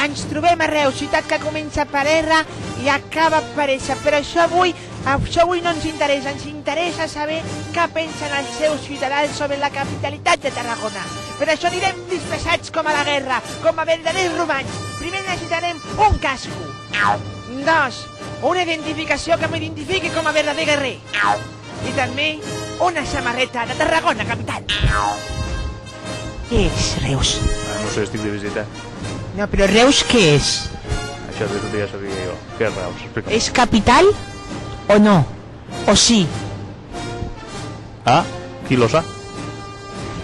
Ens trobem a Reus, ciutat que comença per R i acaba per S, però això avui no ens interessa saber què pensen els seus ciutadans sobre la capitalitat de Tarragona. Per això anirem disfressats com a la guerra, com a verdaders romans. Primer necessitarem un casco. 2, una identificació que m'identifiqui com a verdader guerrer. I també una samarreta de Tarragona, capital. Què és Reus? No sé, estic de visita. No, però Reus què és? Això ja sabia jo. Què és Reus? Explica. És capital o no? O sí? Ah, qui lo sap?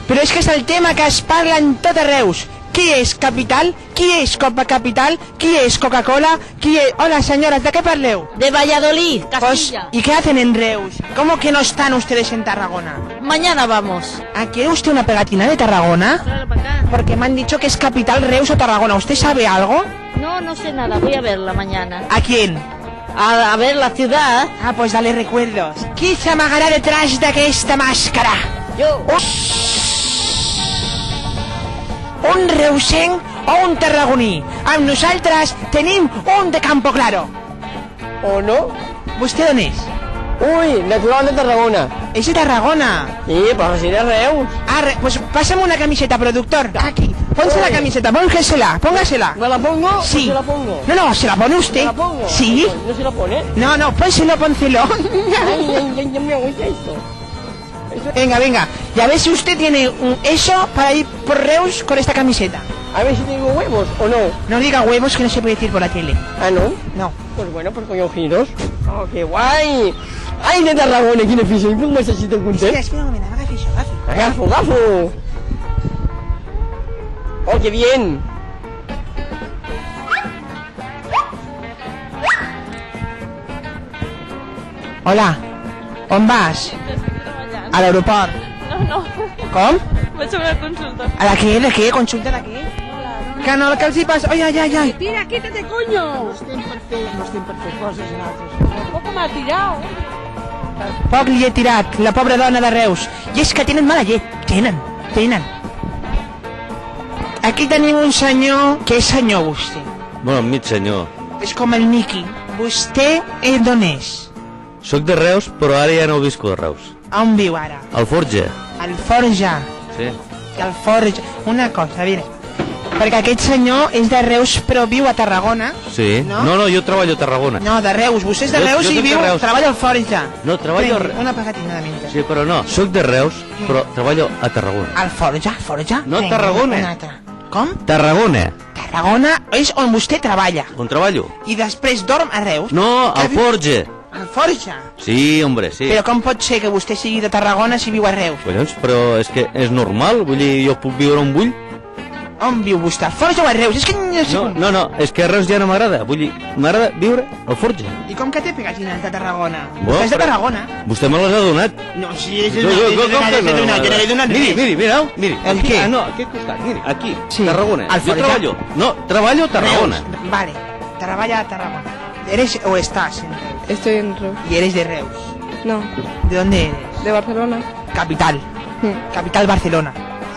Però és que és el tema que es parla en tot a Reus. Qui és capital? Qui és Copa Capital? Qui és Coca-Cola? Qui és... Hola, señoras, ¿de qué parleu? De Valladolid, Castilla. ¿Y qué hacen en Reus? ¿Cómo que no están ustedes en Tarragona? Mañana vamos. ¿Quiere usted una pegatina de Tarragona? Claro, para acá. Porque me han dicho que es capital Reus o Tarragona. ¿Usted sabe algo? No, no sé nada, voy a verla mañana. ¿A quién? A ver la ciudad. Ah, pues dale recuerdos. Qui s'amagarà detrás d'aquesta màscara? Yo. Un reusenc o un tarragoní. Amb nosaltres tenim un de Campo Claro. ¿O no? ¿Vostè d'on és? Uy, natural de Tarragona. És de Tarragona. Sí, pues si de Reus. Pues pásame una camiseta, productor. Aquí, ponse la camiseta, póngasela. ¿Me la pongo? Sí. ¿O se la pongo? No, ¿se la pone usted? ¿Me la pongo? Sí. ¿No se la pone? No, pónselo. Ay, me gusta esto. Venga. Y a ver si usted tiene eso para ir por Reus con esta camiseta. A ver si tengo huevos o no. No diga huevos, que no se puede decir por la tele. ¿Ah, no? No. Pues bueno, pues coño giros. Oh, qué guay. Ai, de Tarragona, quina ficha. I puc necessito un content? Espera un moment, agafi això. Agafo. Oh, qué bien. Hola, on vas? A l'aeroport. No. Com? Vaig a una consulta. ¿A la qué? ¿De qué? ¿Consulta de qué? Que no, que els hi passa... Ai. Tira, quítate, coño. No estem per fer coses nosaltres. Poco m'ha tirat. Poc li he tirat, la pobra dona de Reus. I és que tenen mala llet. Tenen. Aquí tenim un senyor... Què és senyor, vostè? Bueno, mig senyor. És com el Miqui. Vostè d'on és? Soc de Reus, però ara ja no visco de Reus. On viu ara? Al Forja. Al Forja. Sí. Al Forja. Una cosa, a veure. Perquè aquest senyor és de Reus, però viu a Tarragona. Sí. No, jo treballo a Tarragona. No, de Reus. Vostè és de Reus i viu... Treballa al Forja. No, treballo... Una pegatina de mentre. Sí, però no. Soc de Reus, però treballo a Tarragona. Al Forja? No, Tarragona. Una altra. Com? Tarragona. Tarragona és on vostè treballa. On treballo? I després dorm a Reus. No, al Forja. Al Forja? Sí, hombre, sí. Però com pot ser que vostè sigui de Tarragona si viu a Reus? Collons, però és que és normal, vull dir, jo puc viure on vull. On viu vostè? Al Forja o a Reus? És que no sé... No, és que a Reus ja no m'agrada, vull dir, m'agrada viure al Forja. I com que té pegatines de Tarragona? Bueno, Vostè és de Tarragona? Vostè me les ha donat. No, sí, és de Tarragona. Jo no l'he donat res. Miri. El què? Ah, no, aquest costat, miri, aquí, Sí. Tarragona. Al Jo Forja. treballo. No, treballo a Tarragona. Reus. Vale, treballa a Tarragona. ¿Eres o estás en Reus? Estoy en Reus. ¿Y eres de Reus? No, ¿De dónde eres? de Barcelona. Capital. Capital Barcelona.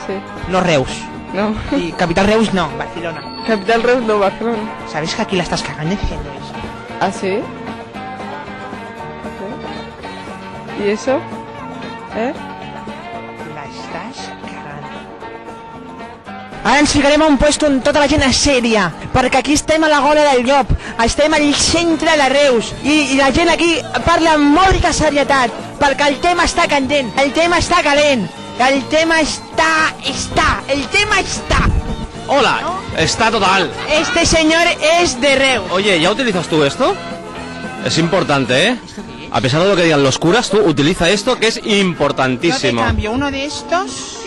Sí. No Reus. No. Y capital Reus no, Barcelona. Capital Reus, no Barcelona. ¿Sabes que aquí la estás cagando diciendo eso? ¿Ah, sí? ¿Y eso? La estàs cagant. Ara ens ficarem a un puesto on tota la gent és sèria, perquè aquí estem a la gola del llop, estem al centre de Reus, i la gent aquí parla amb molta serietat, perquè el tema està candent, el tema està calent, el tema está. Hola, está total. Este señor es de Reus. Oye, ¿ya utilizas tú esto? Es importante, ¿eh? A pesar de lo que digan los curas, tú utiliza esto, que es Yo te importantísimo. cambio uno de estos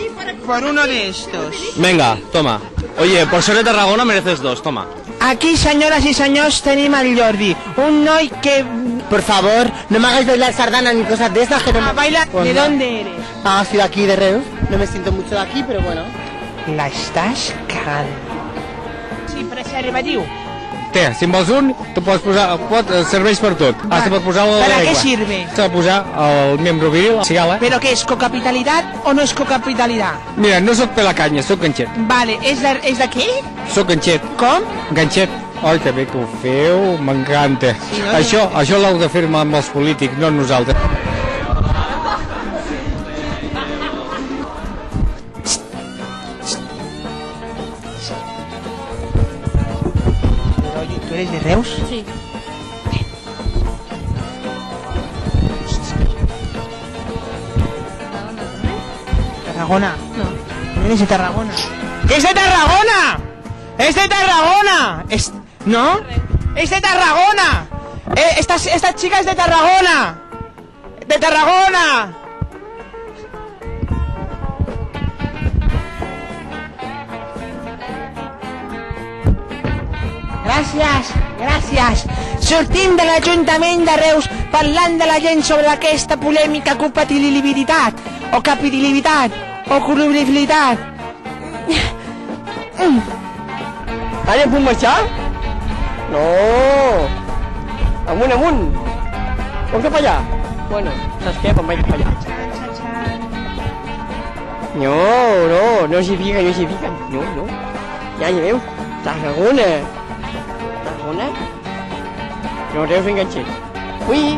por uno de estos. Venga, toma. Oye, por ser de Tarragona mereces dos, toma. Aquí, señoras y señores, tenim al Jordi, un noi que... Por favor, no me hagáis bailar sardana ni cosas de esas que no me... baila. Pues ¿De no. dónde eres? Ah, soy de aquí, de Reus. No me siento mucho de aquí, pero bueno. La estàs cagant. Sí, preservatiu. Té, si en vols un, tu pots posar... serveix per tot. Has de posar la ¿Para qué regla. sirve? S'ha de posar el membre viril, la cigala. ¿Pero qué es? ¿Cocapitalidad o no es cocapitalidad? Mira, no sóc pelacanya, sóc ganxet. Vale, ¿es de qué? Sóc ganxet. Com? Ganxet. Oi, que bé que ho feu, m'encanta. Sí, no? Això l'heu de fer amb els polítics, no amb nosaltres. Oye, ¿tú eres de Reus? Sí. ¿Tarragona? No. ¿No eres de Tarragona? ¡Es de Tarragona! ¡Es de Tarragona! ¿No? ¡Es de Tarragona! Esta chica es de Tarragona. ¡De Tarragona! Gràcies. Sortim de l'Ajuntament de Reus parlant de la gent sobre aquesta polèmica compatibilitat o capitalitat o col·lubilitat. Ara puc marxar? No. Amunt. On cap allà? Bueno, saps què? Me'n vaig cap allà. No s'hi fiquen. No. Ja veus? Tarragona. No, Reus enganxet. Ui!